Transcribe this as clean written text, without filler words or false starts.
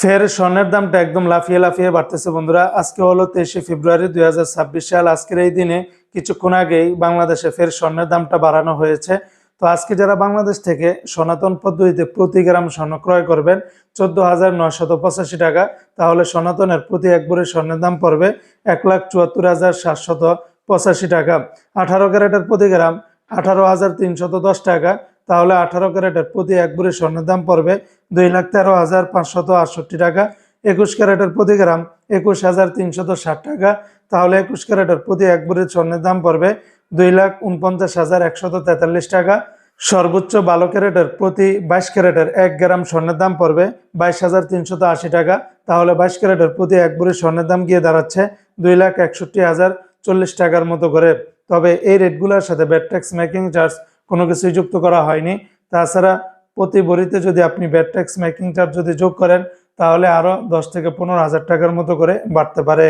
ফের স্বর্ণের দামটা একদম লাফিয়ে লাফিয়ে বাড়তেছে বন্ধুরা। আজকে হলো 23শে ফেব্রুয়ারি 2026 সাল। আজকের এই দিনে কিছুক্ষণ আগেই বাংলাদেশে ফের স্বর্ণের দামটা বাড়ানো হয়েছে। তো আজকে যারা বাংলাদেশ থেকে সনাতন পদ্ধতিতে প্রতি গ্রাম স্বর্ণ ক্রয় করবেন 14,985 টাকা, তাহলে সনাতনের প্রতি এক ভরি স্বর্ণের দাম পড়বে 1,74,785 টাকা। 18 ক্যারেটের প্রতি গ্রাম 18,310 টাকা, তাহলে 18 ক্যারেটের প্রতি এক ভরি স্বর্ণের দাম পড়বে 2,13,568 টাকা। 21 ক্যারেটের প্রতি গ্রাম 21,360 টাকা, তাহলে 21 ক্যারেটের প্রতি এক ভরি স্বর্ণের দাম পড়বে 2,49,143 টাকা। সর্বোচ্চ 12 ক্যারেটের প্রতি 22 ক্যারেটের 1 গ্রাম স্বর্ণের দাম পড়বে 22,380 টাকা, তাহলে 22 ক্যারেটের প্রতি এক ভরি স্বর্ণের দাম গিয়ে দাঁড়াচ্ছে 2,61,040 টাকার মতো করে। তবে এই রেটগুলোর সাথে ভ্যাট ট্যাক্স মেকিং চার্জ কোনো কিছুই যুক্ত করা হয়নি। তাছাড়া প্রতি ভরিতে যদি আপনি ভ্যাট ট্যাক্স মেকিং চার্জ যদি যোগ করেন, তাহলে আরও 10 থেকে 15 হাজার টাকার মতো করে বাড়তে পারে।